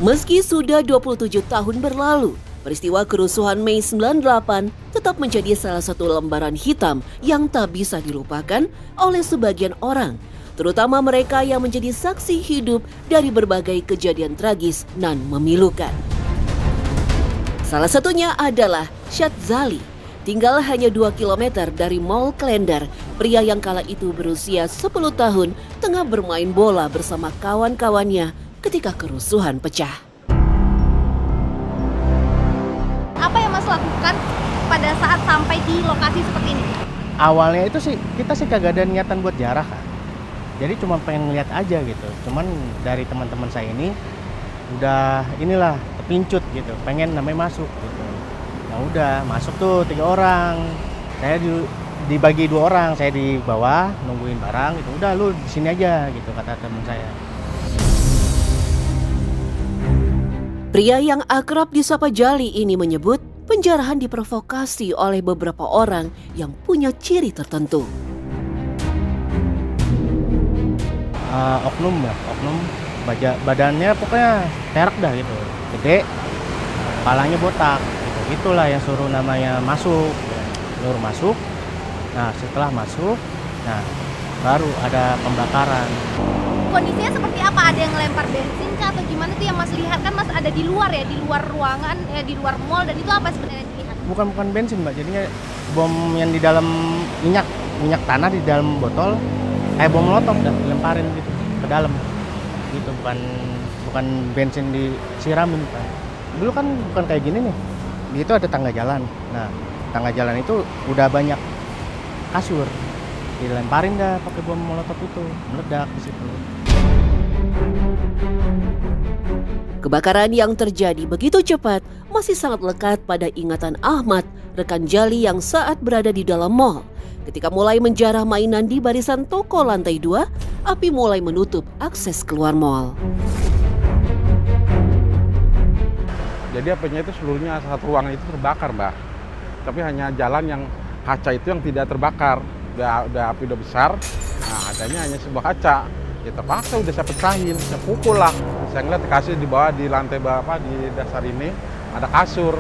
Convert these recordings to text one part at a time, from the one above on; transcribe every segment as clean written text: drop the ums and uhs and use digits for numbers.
Meski sudah 27 tahun berlalu, peristiwa kerusuhan Mei 98 tetap menjadi salah satu lembaran hitam yang tak bisa dilupakan oleh sebagian orang, terutama mereka yang menjadi saksi hidup dari berbagai kejadian tragis dan memilukan. Salah satunya adalah Syadzali, tinggal hanya 2 km dari Mall Klender. Pria yang kala itu berusia 10 tahun tengah bermain bola bersama kawan-kawannya ketika kerusuhan pecah. Apa yang Mas lakukan pada saat sampai di lokasi seperti ini? Awalnya itu sih kita kagak ada niatan buat jarah kan. Jadi cuma pengen ngeliat aja gitu. Cuman dari teman-teman saya ini udah inilah terpincut gitu, pengen namanya masuk gitu. Ya udah masuk tuh 3 orang. Saya dibagi 2 orang, saya di bawah nungguin barang gitu. Udah lu di sini aja gitu kata teman saya. Pria yang akrab disapa Jali ini menyebut penjarahan diprovokasi oleh beberapa orang yang punya ciri tertentu. Oknum badannya pokoknya terak dah gitu, gede, kepalanya botak, gitu. Itulah yang suruh namanya masuk, suruh masuk. Nah setelah masuk, nah baru ada pembakaran. Kondisinya seperti apa? Ada yang ngelempar bensin kah atau gimana tuh yang Mas lihat? Kan Mas ada di luar ya, di luar ruangan, di luar mall, dan itu apa sebenarnya yang dilihat? Bukan bensin Mbak, jadinya bom yang di dalam minyak tanah di dalam botol, kayak bom molotov dah dilemparin gitu ke dalam. Gitu bukan bensin disiramin Pak. Dulu kan bukan kayak gini nih. Di itu ada tangga jalan. Nah, tangga jalan itu udah banyak kasur. Dilemparin dah pakai bom molotov itu, meledak di situ. Kebakaran yang terjadi begitu cepat masih sangat lekat pada ingatan Ahmad, rekan Jali yang saat berada di dalam mall. Ketika mulai menjarah mainan di barisan toko lantai 2, api mulai menutup akses keluar mall. Jadi apinya itu seluruhnya satu ruangan itu terbakar, Mbak. Tapi hanya jalan yang kaca itu yang tidak terbakar. Udah api udah besar, nah adanya hanya sebuah kaca. Ya terpaksa udah saya pecahin, saya pukul lah. Saya ngeliat kasur di bawah, di lantai bawah, di dasar ini ada kasur.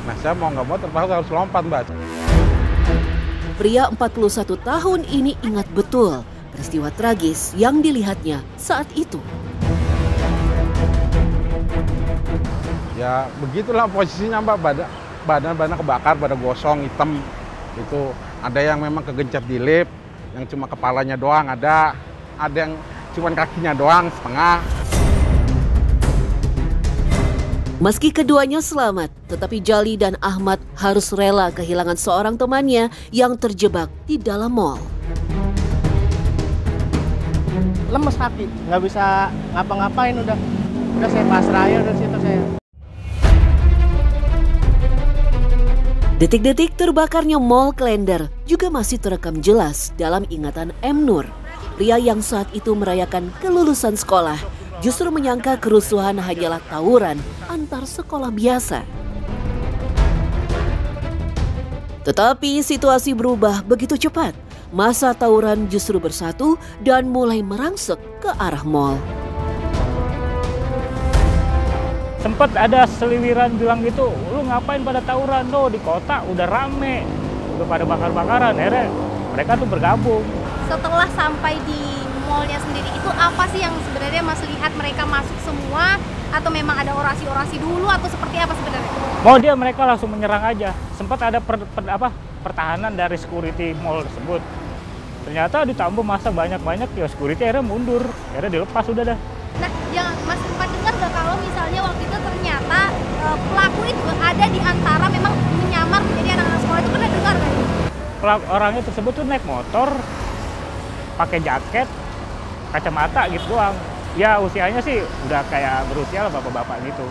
Nah saya mau nggak mau terpaksa harus lompat, Mbak. Pria 41 tahun ini ingat betul peristiwa tragis yang dilihatnya saat itu. Ya begitulah posisinya, Mbak. Badan kebakar, badan gosong, hitam. Itu ada yang memang kegencet di lift, yang cuma kepalanya doang ada yang cuma kakinya doang setengah. Meski keduanya selamat, tetapi Jali dan Ahmad harus rela kehilangan seorang temannya yang terjebak di dalam mall. Lemes hati, nggak bisa ngapa-ngapain udah saya pasrah ya dari situ saya. Detik-detik terbakarnya Mall Klender juga masih terekam jelas dalam ingatan M. Nur. Pria yang saat itu merayakan kelulusan sekolah justru menyangka kerusuhan hanyalah tawuran antar sekolah biasa. Tetapi situasi berubah begitu cepat. Masa tawuran justru bersatu dan mulai merangsek ke arah mall. Sempat ada seliwiran bilang gitu, lu ngapain pada tawuran lo di kota udah rame, udah pada bakar-bakaran. Akhirnya mereka tuh bergabung. Setelah sampai di mallnya sendiri, itu apa sih yang sebenarnya Mas lihat? Mereka masuk semua atau memang ada orasi-orasi dulu atau seperti apa sebenarnya? Mereka langsung menyerang aja. Sempat ada pertahanan dari security mall tersebut. Ternyata ditambah masa banyak-banyak, ya security akhirnya mundur, akhirnya dilepas udah dah. Nah, yang Mas sempat dengar nggak kalau misalnya waktu itu ternyata pelaku itu ada di antara memang menyamar menjadi anak-anak sekolah, itu pernah dengar nggak? Orangnya tersebut tuh naik motor, pakai jaket, kacamata gitu doang. Ya usianya sih udah kayak berusia lah bapak-bapak gitu.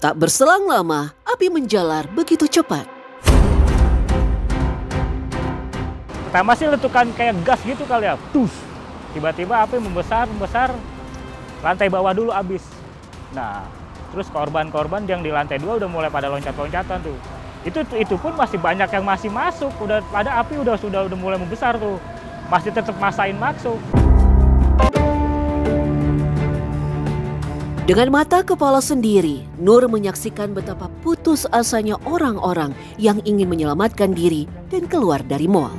Tak berselang lama, api menjalar begitu cepat. Pertama sih letukan kayak gas gitu kali ya. Tiba-tiba api membesar, lantai bawah dulu habis. Nah, terus korban-korban yang di lantai 2 udah mulai pada loncat-loncatan tuh. Itu pun masih banyak yang masih masuk, udah pada api udah mulai membesar tuh. Masih tetap masain masuk. Dengan mata kepala sendiri, Nur menyaksikan betapa putus asanya orang-orang yang ingin menyelamatkan diri dan keluar dari mal.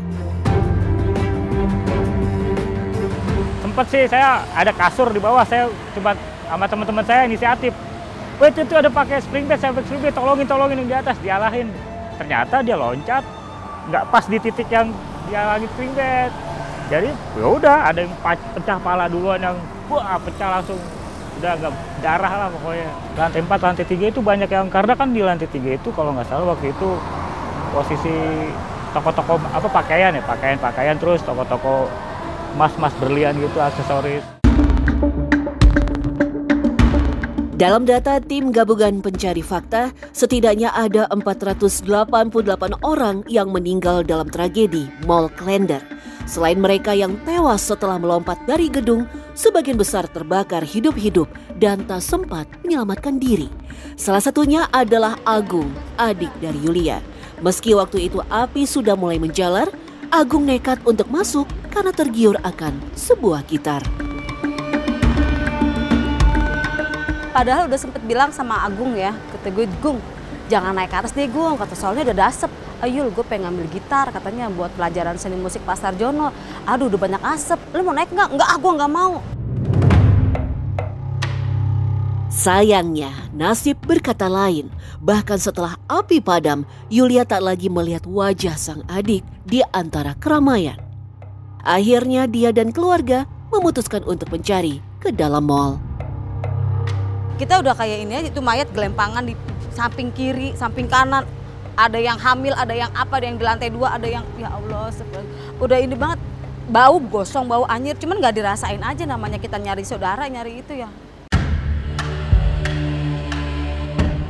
Sempat sih saya ada kasur di bawah, saya coba sama teman-teman saya inisiatif. Wait, itu ada pakai spring bed, saya pakai spring bed, tolongin yang di atas, dialahin. Ternyata dia loncat, nggak pas di titik yang dia lagi spring bed. Jadi ya udah, ada yang pecah pala duluan, yang wah pecah langsung. Udah agak darah lah pokoknya. Lantai 4, lantai 3 itu banyak yang, karena kan di lantai 3 itu kalau nggak salah waktu itu posisi toko-toko apa pakaian, terus toko-toko emas berlian gitu, aksesoris. Dalam data tim gabungan pencari fakta, setidaknya ada 488 orang yang meninggal dalam tragedi Mall Klender. Selain mereka yang tewas setelah melompat dari gedung, sebagian besar terbakar hidup-hidup dan tak sempat menyelamatkan diri. Salah satunya adalah Agung, adik dari Yulia. Meski waktu itu api sudah mulai menjalar, Agung nekat untuk masuk karena tergiur akan sebuah gitar. Padahal udah sempet bilang sama Agung ya, kata gue, Gung, jangan naik ke atas deh Gung, kata soalnya udah ada asap. Ayul, gue pengen ngambil gitar, katanya buat pelajaran seni musik Pak Sarjono. Aduh, udah banyak asap, lu mau naik nggak? Nggak, gue nggak mau. Sayangnya, nasib berkata lain. Bahkan setelah api padam, Yulia tak lagi melihat wajah sang adik di antara keramaian. Akhirnya dia dan keluarga memutuskan untuk mencari ke dalam mal. Kita udah kayak ini aja, itu mayat gelempangan di samping kiri, samping kanan. Ada yang hamil, ada yang apa, ada yang di lantai 2, ada yang, ya Allah, udah ini banget. Bau gosong, bau anyir, cuman nggak dirasain aja, namanya kita nyari saudara, nyari itu ya.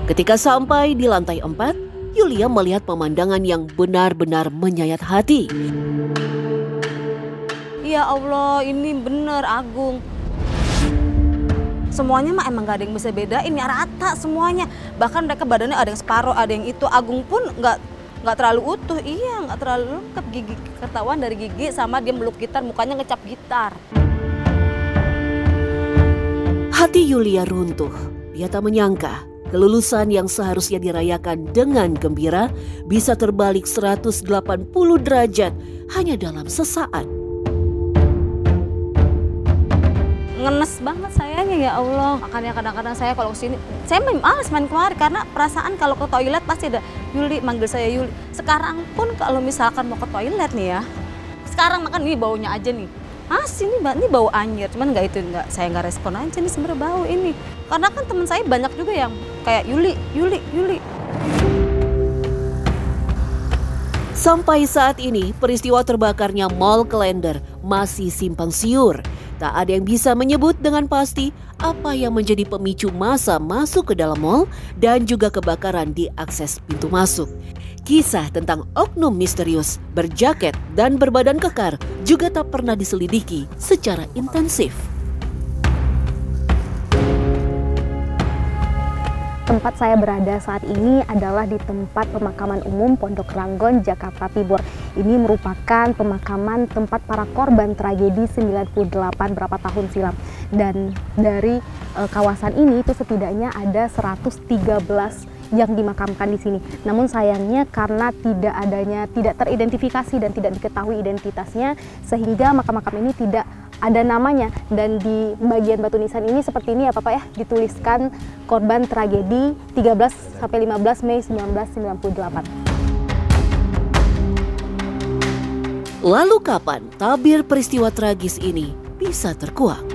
Ketika sampai di lantai 4, Yulia melihat pemandangan yang benar-benar menyayat hati. Ya Allah, ini bener Agung. Semuanya mah emang gak ada yang bisa bedain, ya rata semuanya. Bahkan mereka badannya ada yang separuh, ada yang itu. Agung pun nggak terlalu utuh, iya nggak terlalu lengkap. Gigi ketahuan dari gigi sama dia meluk gitar, mukanya ngecap gitar. Hati Yulia runtuh. Dia tak menyangka kelulusan yang seharusnya dirayakan dengan gembira bisa terbalik 180 derajat hanya dalam sesaat. Ngenes banget sayanya, ya Allah. Makanya kadang-kadang saya kalau kesini, saya males main keluar karena perasaan kalau ke toilet pasti ada Yuli, manggil saya Yuli. Sekarang pun kalau misalkan mau ke toilet nih ya, sekarang makan ini baunya aja nih. Ini bau anyir, cuman saya nggak respon aja nih sebenarnya bau ini. Karena kan teman saya banyak juga yang kayak Yuli. Sampai saat ini, peristiwa terbakarnya Mall Klender masih simpang siur. Tak ada yang bisa menyebut dengan pasti apa yang menjadi pemicu massa masuk ke dalam mal dan juga kebakaran di akses pintu masuk. Kisah tentang oknum misterius, berjaket dan berbadan kekar juga tak pernah diselidiki secara intensif. Tempat saya berada saat ini adalah di tempat pemakaman umum Pondok Ranggon, Jakarta Timur. Ini merupakan pemakaman tempat para korban tragedi 98 berapa tahun silam. Dan dari kawasan ini itu setidaknya ada 113 yang dimakamkan di sini. Namun sayangnya karena tidak teridentifikasi dan tidak diketahui identitasnya, sehingga makam-makam ini tidak ada namanya. Dan di bagian batu nisan ini seperti ini ya Bapak ya, dituliskan korban tragedi 13 sampai 15 Mei 1998. Lalu kapan tabir peristiwa tragis ini bisa terkuak?